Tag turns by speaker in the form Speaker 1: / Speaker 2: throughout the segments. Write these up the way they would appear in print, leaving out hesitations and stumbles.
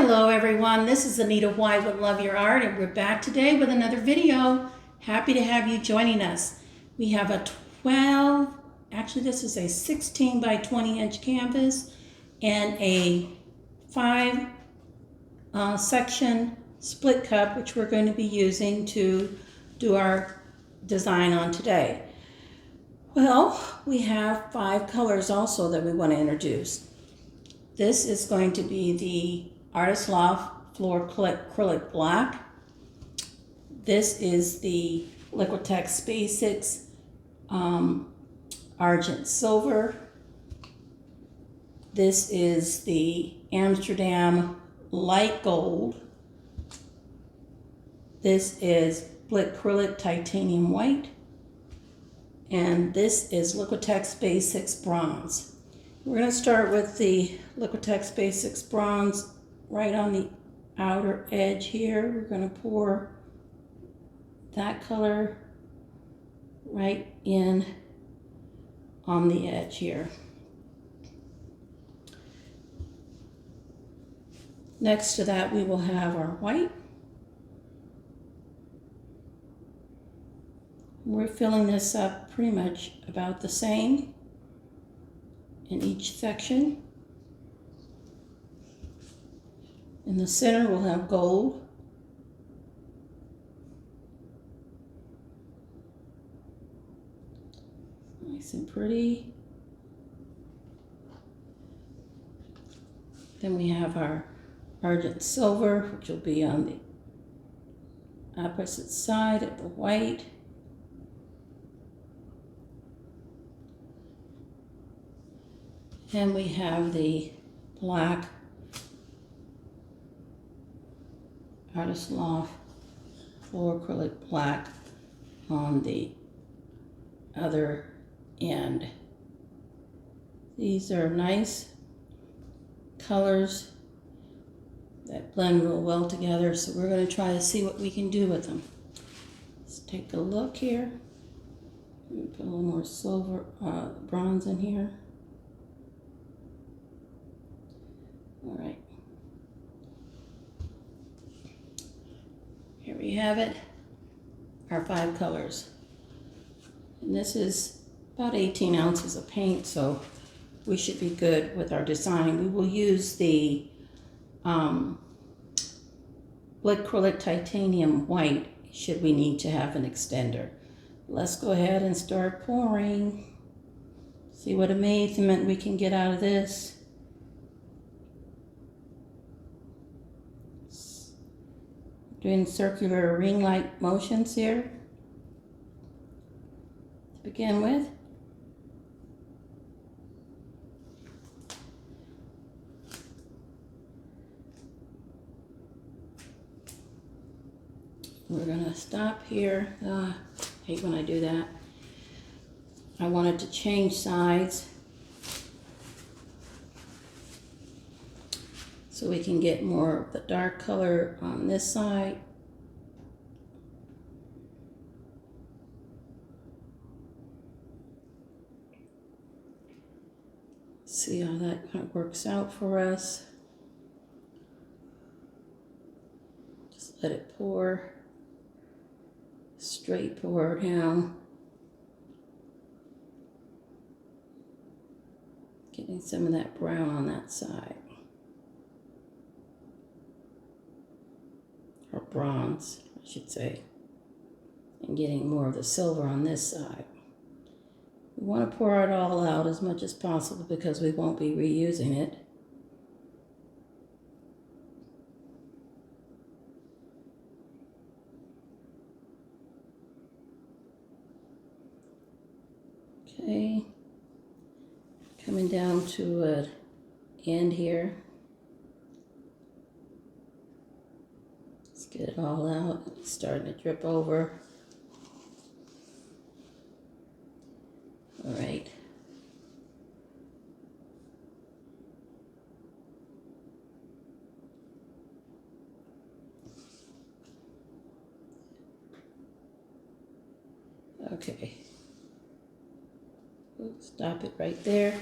Speaker 1: Hello everyone, this is Anita White with Love Your Art, and we're back today with another video. Happy to have you joining us. We have a 12, actually this is a 16 by 20 inch canvas and a 5 section split cup, which we're going to be using to do our design on today. Well, we have 5 colors also that we want to introduce. This is going to be the Artist Loft Floetrol Black. This is the Liquitex Basics Argent Silver. This is the Amsterdam Light Gold. This is Blickrylic Titanium White. And this is Liquitex Basics Bronze. We're going to start with the Liquitex Basics Bronze right on the outer edge here. We're going to pour that color right in on the edge here. Next to that we will have our white. We're filling this up pretty much about the same in each section. In the center we'll have gold. Nice and pretty. Then we have our Argent Silver, which will be on the opposite side of the white. And we have the black Artist Loft Floetrol Black on the other end. These are nice colors that blend real well together, so we're going to try to see what we can do with them. Let's take a look here. Put a little more silver, bronze in here. All right. Here we have it, our 5 colors. And this is about 18 ounces of paint, so we should be good with our design. We will use the Blickrylic Titanium White should we need to have an extender. Let's go ahead and start pouring. See what amazement we can get out of this. Doing circular ring-like motions here to begin with. We're going to stop here. I hate when I do that. I wanted to change sides so we can get more of the dark color on this side. See how that kind of works out for us. Just let it pour. Straight pour down. Getting some of that brown on that side. Or bronze, I should say, and getting more of the silver on this side. We want to pour it all out as much as possible because we won't be reusing it. Okay, coming down to an end here. Get it all out. It's starting to drip over. All right. Okay. We'll stop it right there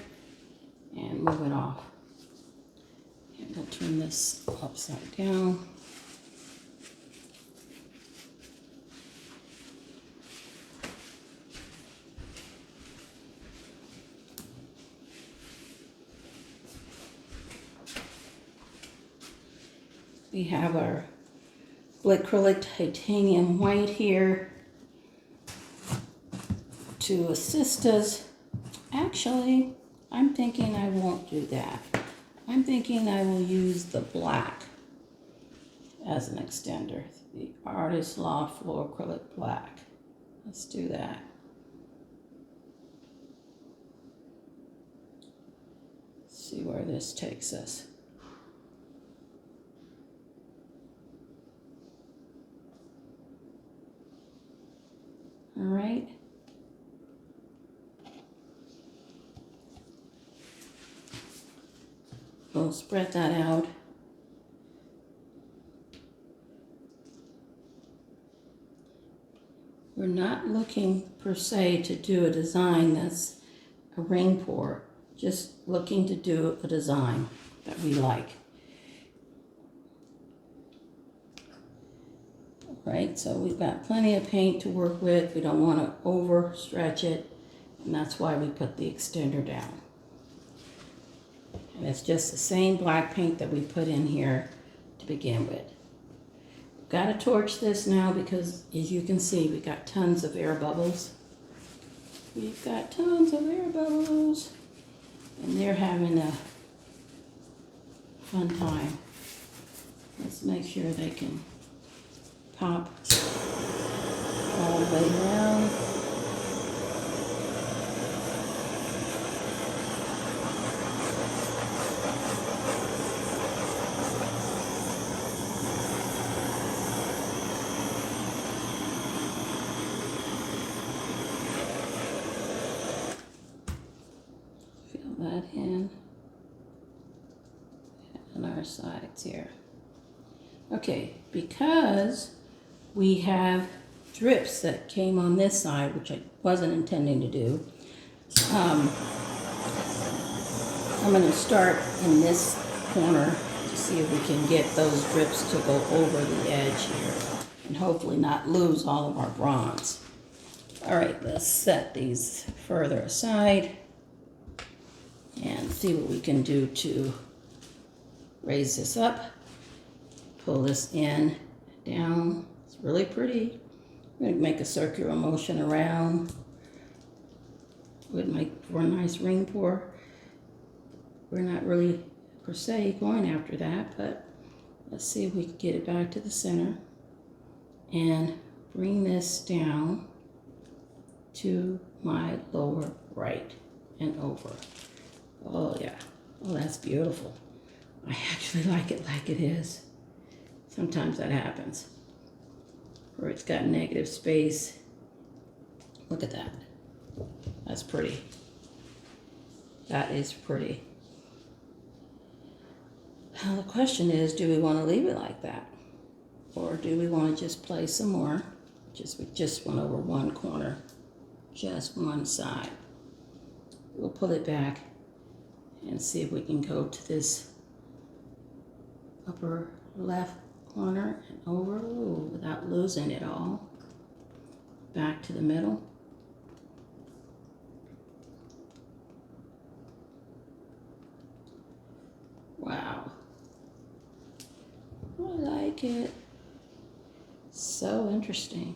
Speaker 1: and move it off. And we'll turn this upside down. We have our Blickrylic Titanium White here to assist us. Actually, I'm thinking I won't do that. I'm thinking I will use the black as an extender. The Artist Loft Floetrol Black. Let's do that. Let's see where this takes us. All right. We'll spread that out. We're not looking per se to do a design that's a ring pour, just looking to do a design that we like. Right, so we've got plenty of paint to work with. We don't want to overstretch it, and that's why we put the extender down. And it's just the same black paint that we put in here to begin with. We've got to torch this now because, as you can see, we got tons of air bubbles. We've got tons of air bubbles, and they're having a fun time. Let's make sure they can pop all the way around. Fill that in on our sides here. Okay, because we have drips that came on this side, which I wasn't intending to do. I'm going to start in this corner to see if we can get those drips to go over the edge here and hopefully not lose all of our bronze. All right, let's set these further aside and see what we can do to raise this up. Pull this in, down. It's really pretty. I'm going to make a circular motion around. Would make for a nice ring pour. We're not really per se going after that, but let's see if we can get it back to the center and bring this down to my lower right and over. Oh yeah, oh that's beautiful. I actually like it is. Sometimes that happens. Where it's got negative space. Look at that. That's pretty. That is pretty. Now the question is, do we want to leave it like that? Or do we want to just play some more? We just went over one corner. Just one side. We'll pull it back and see if we can go to this upper left corner and over, ooh, without losing it all. Back to the middle. Wow. I like it. So interesting.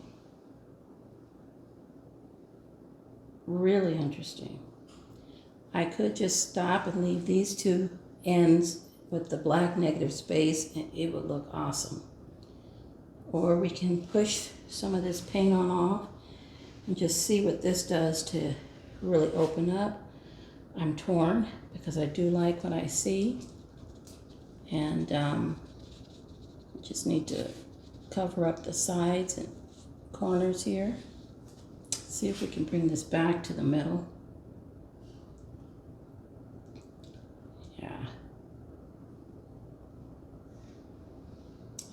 Speaker 1: Really interesting. I could just stop and leave these two ends with the black negative space and it would look awesome. Or we can push some of this paint on off and just see what this does to really open up. I'm torn because I do like what I see, and just need to cover up the sides and corners here. See if we can bring this back to the middle. Yeah.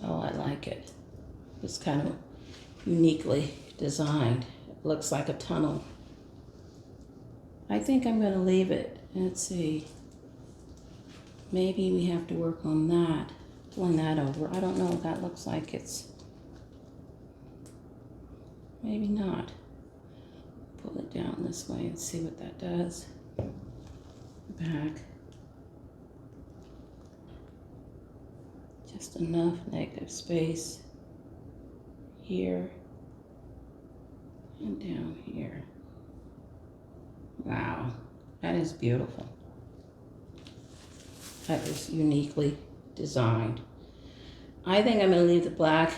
Speaker 1: Oh, I like it. It's kind of uniquely designed. It looks like a tunnel. I think I'm going to leave it. Let's see. maybe we have to work on that, pulling that over. I don't know what that looks like. It's maybe not. Pull it down this way and see what that does. Back. Just enough negative space here and down here. Wow, that is beautiful. That is uniquely designed. I think I'm going to leave the black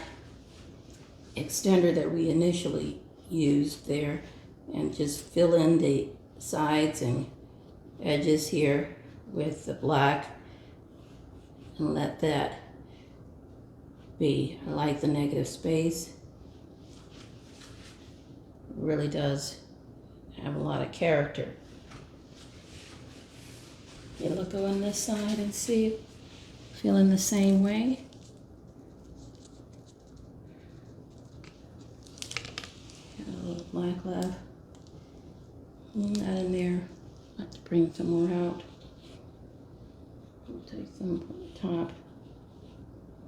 Speaker 1: extender that we initially used there and just fill in the sides and edges here with the black and let that be. I like the negative space. It really does have a lot of character. You look on this side and see, feeling the same way. Got a little black left. That in there. I have to bring some more out. I'll take some from the top.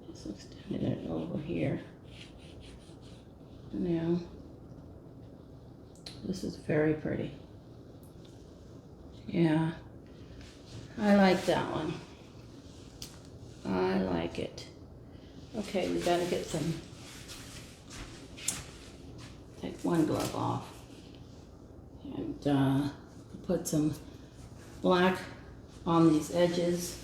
Speaker 1: Just extended it over here. Now, this is very pretty. Yeah, I like that one. I like it. Okay, we gotta get some, take one glove off and put some black on these edges.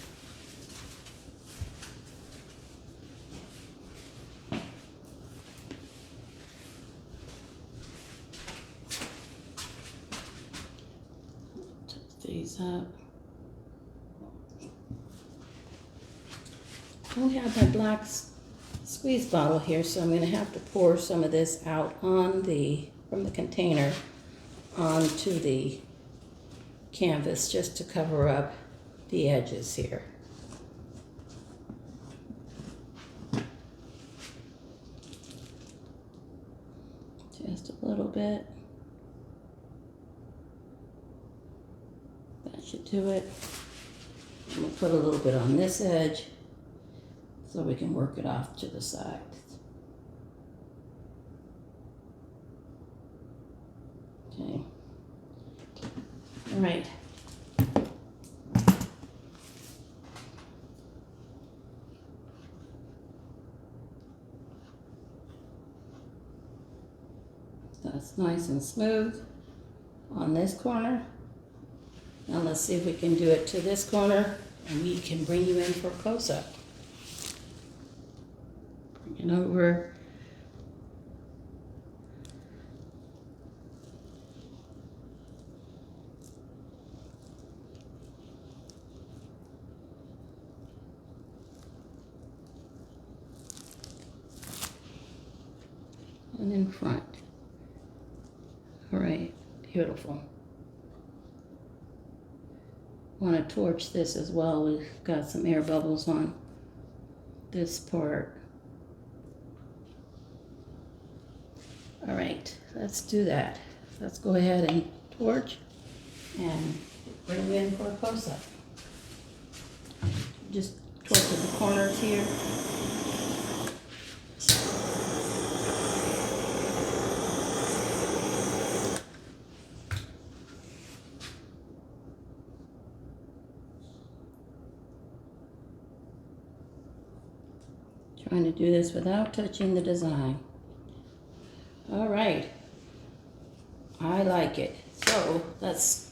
Speaker 1: Touch these up. I don't have my black squeeze bottle here, so I'm going to have to pour some of this out on from the container onto the canvas just to cover up the edges here. Just a little bit. That should do it. I'm going to put a little bit on this edge so we can work it off to the side. Okay. All right. That's nice and smooth on this corner. Now let's see if we can do it to this corner and we can bring you in for a close-up. Bring it over. And in front. All right, beautiful. Want to torch this as well. We've got some air bubbles on this part. All right, let's do that. Let's go ahead and torch and bring you in for a close-up. Just torch at the corners here. Trying to do this without touching the design. All right, I like it. So let's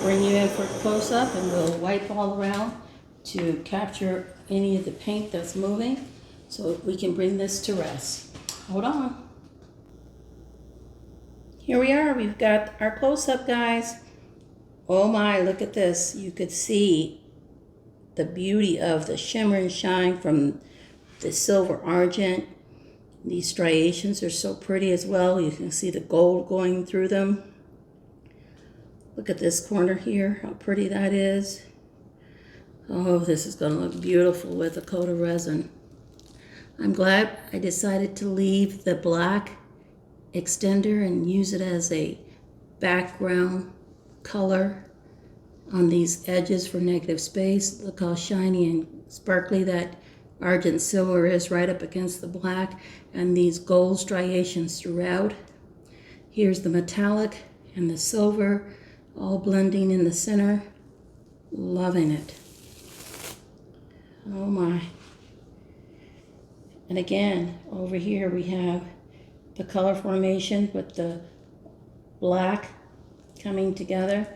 Speaker 1: bring you in for a close-up and we'll wipe all around to capture any of the paint that's moving so we can bring this to rest. Hold on. Here we are, we've got our close-up, guys. Oh my, look at this. You could see the beauty of the shimmer and shine from the silver argent. These striations are so pretty as well. You can see the gold going through them. Look at this corner here, how pretty that is. Oh, this is gonna look beautiful with a coat of resin. I'm glad I decided to leave the black extender and use it as a background color on these edges for negative space. Look how shiny and sparkly that Argent silver is right up against the black, and these gold striations throughout. Here's the metallic and the silver all blending in the center. Loving it. Oh my. And again, over here we have the color formation with the black coming together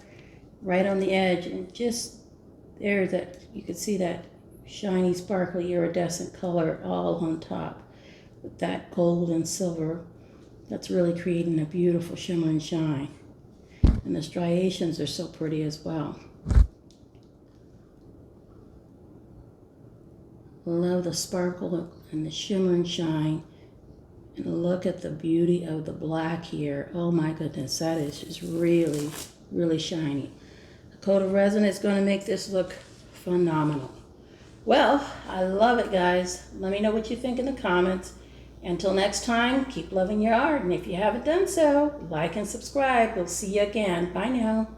Speaker 1: right on the edge, and just there that you can see that shiny, sparkly, iridescent color all on top with that gold and silver. That's really creating a beautiful shimmer and shine. And the striations are so pretty as well. Love the sparkle and the shimmer and shine. And look at the beauty of the black here. Oh my goodness, that is just really, really shiny. A coat of resin is going to make this look phenomenal. Well, I love it, guys. Let me know what you think in the comments. Until next time, keep loving your art. And if you haven't done so, like and subscribe. We'll see you again. Bye now.